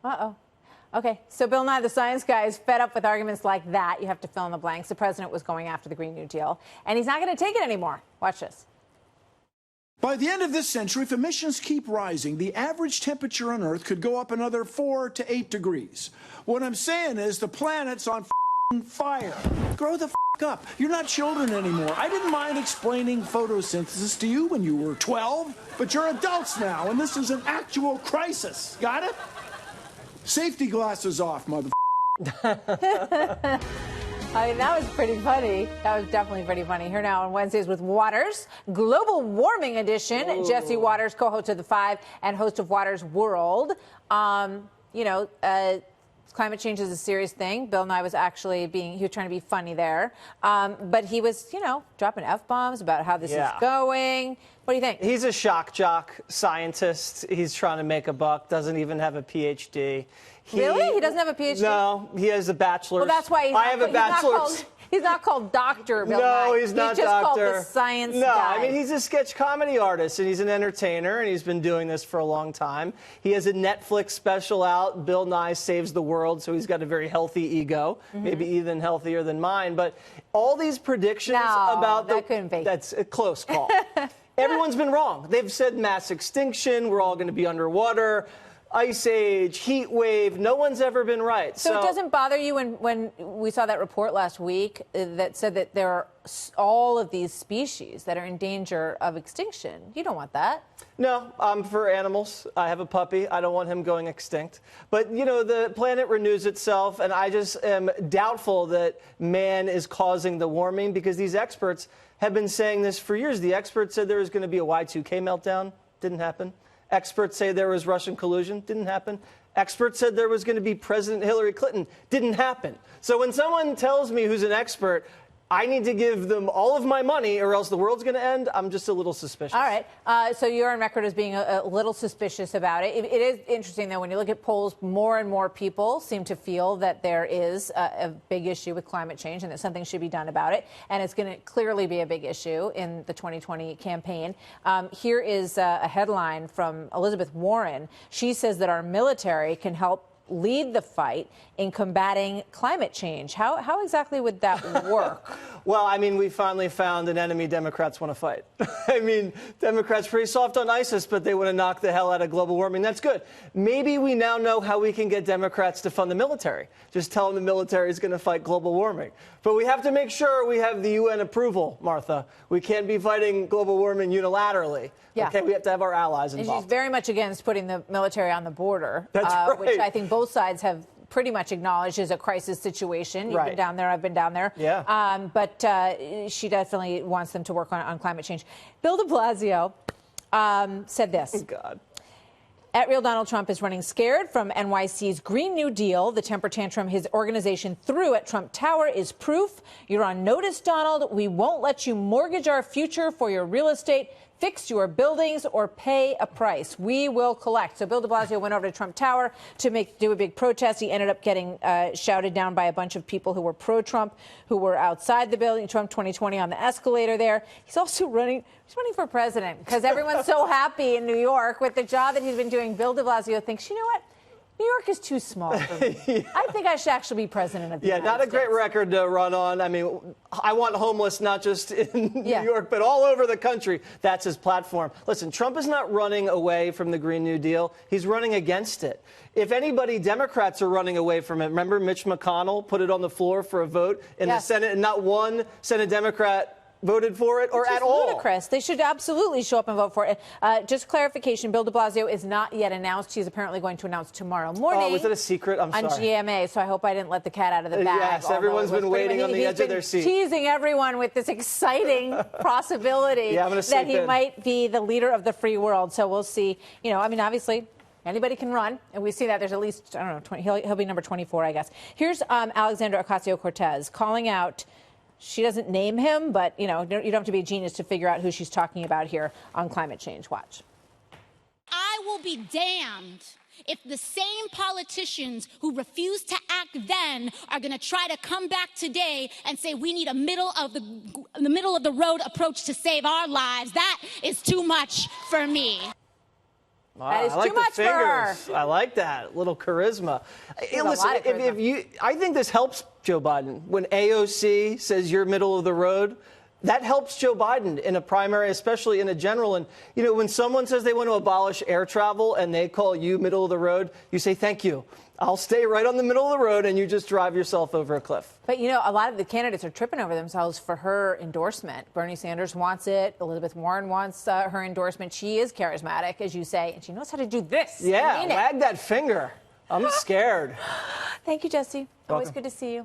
Uh-oh. Okay, so Bill Nye, the science guy, is fed up with arguments like that. You have to fill in the blanks. The president was going after the Green New Deal, and he's not going to take it anymore. Watch this. By the end of this century, if emissions keep rising, the average temperature on Earth could go up another 4 to 8 degrees. What I'm saying is the planet's on fire. Grow the up. You're not children anymore. I didn't mind explaining photosynthesis to you when you were 12, but you're adults now, and this is an actual crisis. Got it? Safety glasses off, mother. I mean, that was pretty funny. That was definitely pretty funny. Here now on Wednesdays with Watters, Global Warming Edition. Ooh. Jesse Watters, co-host of The Five and host of Watters World. Climate change is a serious thing. Bill Nye was actually he was trying to be funny there. But he was, dropping F-bombs about how this is going. What do you think? He's a shock jock scientist. He's trying to make a buck, doesn't even have a PhD. Really? He doesn't have a PhD? No, he has a bachelor's. Well, that's why I have a bachelor's. He's not called Dr. Bill Nye. No, he's not He's just doctor. called the science guy. No, I mean, he's a sketch comedy artist, and he's an entertainer, and he's been doing this for a long time. He has a Netflix special out, Bill Nye Saves the World, so he's got a very healthy ego, maybe even healthier than mine. But all these predictions about that couldn't be. That's a close call. Everyone's been wrong. They've said mass extinction, we're all going to be underwater, ice age, heat wave. No one's ever been right. So it doesn't bother you when we saw that report last week that said that there are all of these species that are in danger of extinction? You don't want that. No, I'm for animals. I have a puppy. I don't want him going extinct. But, the planet renews itself, and I just am doubtful that man is causing the warming because these experts have been saying this for years. The experts said there was going to be a Y2K meltdown. Didn't happen. Experts say there was Russian collusion. Didn't happen. Experts said there was going to be President Hillary Clinton. Didn't happen. So when someone tells me who's an expert, I need to give them all of my money or else the world's going to end. I'm just a little suspicious. All right. So you're on record as being a little suspicious about it. It is interesting, though, when you look at polls, more and more people seem to feel that there is a big issue with climate change and that something should be done about it. And it's going to clearly be a big issue in the 2020 campaign. Here is a headline from Elizabeth Warren. She says that our military can help lead the fight in combating climate change. How exactly would that work? Well, I mean, we finally found an enemy Democrats want to fight. I mean, Democrats pretty soft on ISIS, but they want to knock the hell out of global warming. That's good. Maybe we now know how we can get Democrats to fund the military. Just tell them the military is going to fight global warming. But we have to make sure we have the UN approval, Martha. We can't be fighting global warming unilaterally. Yeah. Okay, we have to have our allies involved. And she's very much against putting the military on the border, That's right. Which I think both sides have pretty much acknowledged is a crisis situation. You've been down there, I've been down there. Yeah. But she definitely wants them to work on climate change. Bill de Blasio said this. Oh, God. At Real Donald Trump is running scared from NYC's Green New Deal. The temper tantrum his organization threw at Trump Tower is proof. You're on notice, Donald. We won't let you mortgage our future for your real estate, fix your buildings, or pay a price. We will collect. So Bill de Blasio went over to Trump Tower to do a big protest. He ended up getting shouted down by a bunch of people who were pro-Trump, who were outside the building. Trump 2020 on the escalator there. He's also running for president because everyone's so happy in New York with the job that he's been doing. Bill de Blasio thinks, you know what? New York is too small for me. I think I should actually be president of the United States. Not a great record to run on. I mean, I want homeless not just in New York, but all over the country. That's his platform. Listen, Trump is not running away from the Green New Deal. He's running against it. If anybody, Democrats are running away from it. Remember Mitch McConnell put it on the floor for a vote in the Senate, and not one Senate Democrat voted for it or at all. Ludicrous. They should absolutely show up and vote for it. Just clarification, Bill de Blasio is not yet announced. He's apparently going to announce tomorrow morning. Oh, was it a secret? I'm sorry. On GMA, so I hope I didn't let the cat out of the bag. Yes, everyone's been waiting on the edge of their seat. He's been teasing everyone with this exciting possibility that he might be the leader of the free world. So we'll see. I mean, obviously, anybody can run, and we see that there's at least, I don't know, 20, he'll be number 24, I guess. Here's Alexandria Ocasio-Cortez calling out. She doesn't name him, but, you don't have to be a genius to figure out who she's talking about here on climate change. Watch. I will be damned if the same politicians who refused to act then are going to try to come back today and say we need a middle of the road approach to save our lives. That is too much for me. That is I like too much the for her. fingers. I like that little charisma. Hey, a listen, lot of charisma. I think this helps Joe Biden. When AOC says you're middle of the road, that helps Joe Biden in a primary, especially in a general. And, you know, when someone says they want to abolish air travel and they call you middle of the road, you say, thank you. I'll stay right on the middle of the road, and you just drive yourself over a cliff. But, you know, a lot of the candidates are tripping over themselves for her endorsement. Bernie Sanders wants it. Elizabeth Warren wants her endorsement. She is charismatic, as you say, and she knows how to do this. Yeah, wag that finger. I'm scared. Thank you, Jesse. Always Welcome. good to see you.